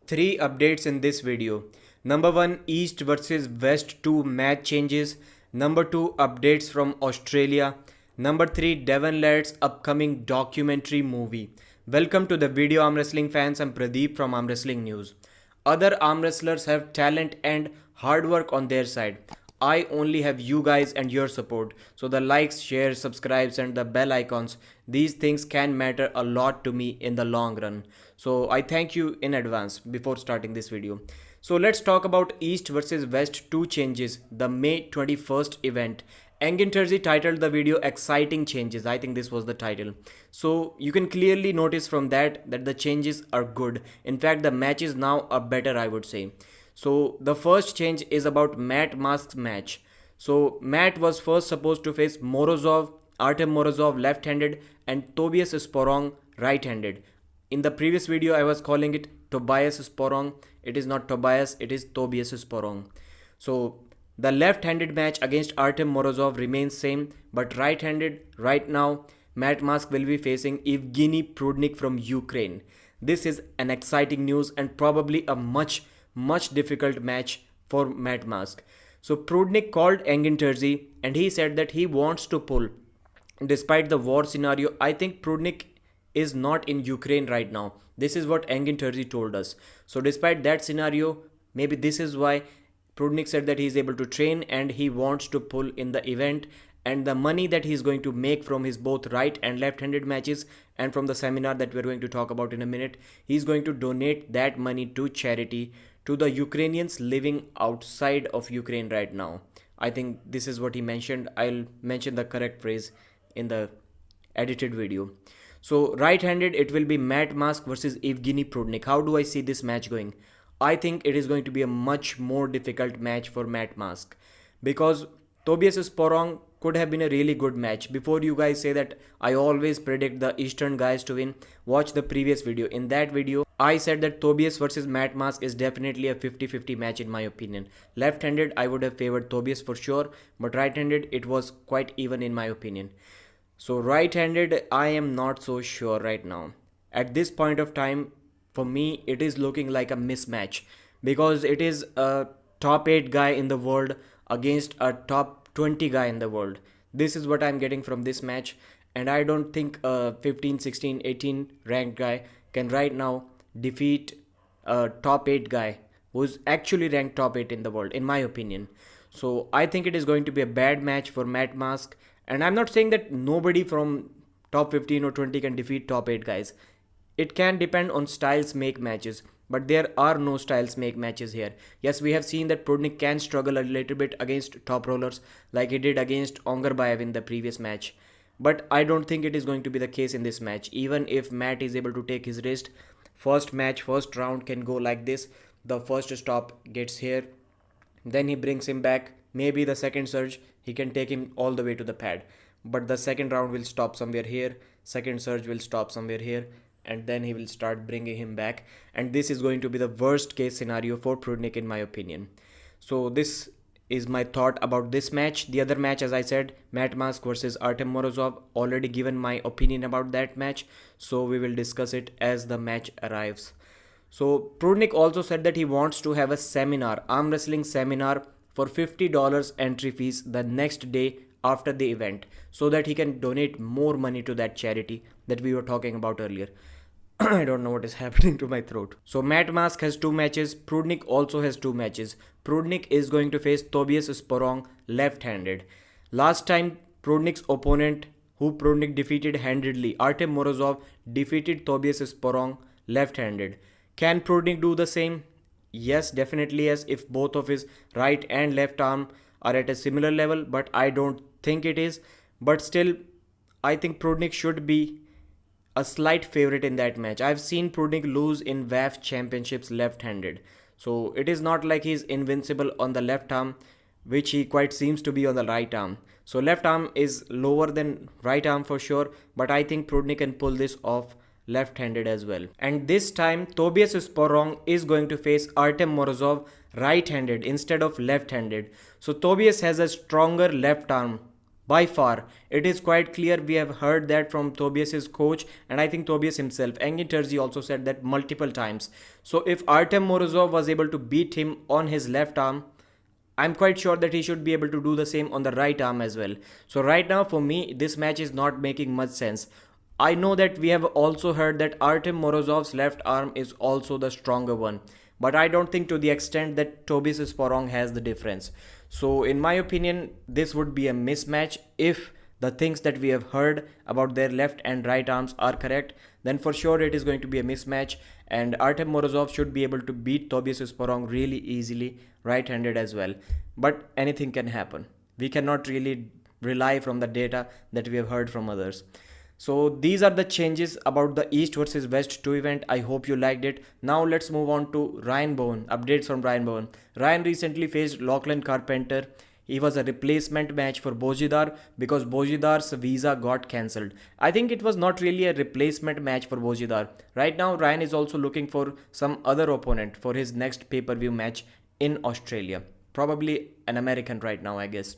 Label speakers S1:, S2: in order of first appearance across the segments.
S1: Three updates in this video. Number 1, East versus West 2 match changes. Number 2, updates from Australia. Number 3, Devon Larratt's upcoming documentary movie. Welcome to the video, arm wrestling fans. I'm Pradeep from Arm Wrestling News. Other arm wrestlers have talent and hard work on their side. I only have you guys and your support. So the likes, shares, subscribes and the bell icons, these things can matter a lot to me in the long run. So I thank you in advance before starting this video. So let's talk about East versus West 2 changes, the May 21st event. Engin Terzi titled the video Exciting Changes. I think this was the title. So you can clearly notice from that the changes are good. In fact, the matches now are better, I would say. So the first change is about Matt Mask's match. So Matt was first supposed to face Morozov, Artem Morozov left-handed and Tobias Sporong right-handed. In the previous video I was calling it Tobias Sporong. It is not Tobias, it is Tobias Sporong. So the left-handed match against Artem Morozov remains same, but right-handed right now Matt Mask will be facing Evgeny Prudnik from Ukraine. This is an exciting news and probably a much difficult match for Matt Mask. So Prudnik called Engin Terzi and he said that he wants to pull. Despite the war scenario, I think Prudnik is not in Ukraine right now. This is what Engin Terzi told us. So despite that scenario, maybe this is why Prudnik said that he is able to train and he wants to pull in the event, and the money that he is going to make from his both right and left-handed matches and from the seminar that we're going to talk about in a minute, he's going to donate that money to charity to the Ukrainians living outside of Ukraine right now. I think this is what he mentioned. I'll mention the correct phrase in the edited video. So right-handed, it will be Matt Mask versus Evgeny Prudnik. How do I see this match going? I think it is going to be a much more difficult match for Matt Mask, because Tobias Sporong could have been a really good match. Before you guys say that I always predict the Eastern guys to win, watch the previous video. In that video, I said that Tobias versus Matt Mask is definitely a 50-50 match in my opinion. Left-handed, I would have favored Tobias for sure, but right-handed, it was quite even in my opinion. So right-handed, I am not so sure right now. At this point of time, for me, it is looking like a mismatch, because it is a top 8 guy in the world against a top 20 guy in the world. This is what I'm getting from this match, and I don't think a 15, 16, 18 ranked guy can right now defeat a top 8 guy who's actually ranked top 8 in the world, in my opinion. So I think it is going to be a bad match for Matt Mask, and I'm not saying that nobody from top 15 or 20 can defeat top 8 guys. It can depend on styles make matches, but there are no styles make matches here. Yes, we have seen that Prudnik can struggle a little bit against top rollers like he did against Ongarbayev in the previous match. But I don't think it is going to be the case in this match. Even if Matt is able to take his rest, first match, first round can go like this. The first stop gets here, then he brings him back. Maybe the second surge, he can take him all the way to the pad. But the second round will stop somewhere here, second surge will stop somewhere here, and then he will start bringing him back, and this is going to be the worst case scenario for Prudnik in my opinion. So this is my thought about this match. The other match, as I said, Matt Mask versus Artem Morozov, already given my opinion about that match, so we will discuss it as the match arrives. So Prudnik also said that he wants to have a seminar, arm wrestling seminar, for $50 entry fees the next day after the event, so that he can donate more money to that charity that we were talking about earlier. I don't know what is happening to my throat. So Matt Mask has 2 matches. Prudnik also has 2 matches. Prudnik is going to face Tobias Sporong left-handed. Last time Prudnik's opponent, who Prudnik defeated handedly, Artem Morozov, defeated Tobias Sporong left-handed. Can Prudnik do the same? Yes, definitely yes, if both of his right and left arm are at a similar level, but I don't think it is. But still, I think Prudnik should be a slight favorite in that match. I've seen Prudnik lose in WAF championships left-handed. So it is not like he's invincible on the left arm, which he quite seems to be on the right arm. So left arm is lower than right arm for sure, but I think Prudnik can pull this off left-handed as well. And this time Tobias Sporong is going to face Artem Morozov right-handed instead of left-handed. So Tobias has a stronger left arm by far. It is quite clear. We have heard that from Tobias's coach, and I think Tobias himself. Engin Terzi also said that multiple times. So if Artem Morozov was able to beat him on his left arm, I'm quite sure that he should be able to do the same on the right arm as well. So right now for me, this match is not making much sense. I know that we have also heard that Artem Morozov's left arm is also the stronger one, but I don't think to the extent that Tobias Sporong has the difference. So in my opinion, this would be a mismatch. If the things that we have heard about their left and right arms are correct, then for sure it is going to be a mismatch, and Artem Morozov should be able to beat Tobias Sporong really easily, right-handed as well. But anything can happen. We cannot really rely from the data that we have heard from others. So these are the changes about the East versus West 2 event. I hope you liked it. Now let's move on to Ryan Bowen. Updates from Ryan Bowen. Ryan recently faced Lachlan Carpenter. He was a replacement match for Bojidar because Bojidar's visa got cancelled. I think it was not really a replacement match for Bojidar. Right now Ryan is also looking for some other opponent for his next pay-per-view match in Australia. Probably an American right now, I guess.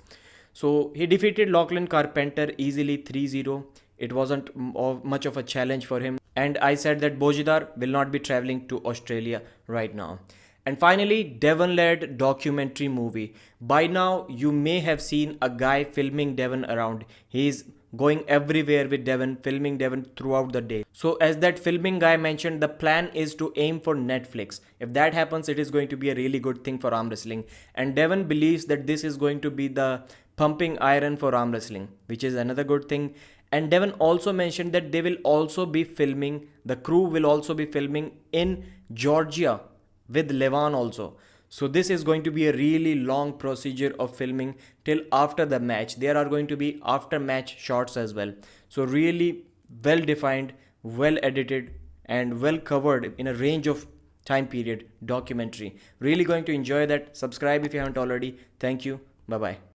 S1: So he defeated Lachlan Carpenter easily 3-0. It wasn't much of a challenge for him. And I said that Bojidar will not be traveling to Australia right now. And finally, Devon Larratt documentary movie. By now, you may have seen a guy filming Devon around. He's going everywhere with Devon, filming Devon throughout the day. So as that filming guy mentioned, the plan is to aim for Netflix. If that happens, it is going to be a really good thing for arm wrestling. And Devon believes that this is going to be the pumping iron for arm wrestling, which is another good thing. And Devon also mentioned that they will also be filming, the crew will also be filming in Georgia with Levan also. So this is going to be a really long procedure of filming till after the match. There are going to be after match shots as well. So really well defined, well edited and well covered in a range of time period documentary. Really going to enjoy that. Subscribe if you haven't already. Thank you. Bye bye.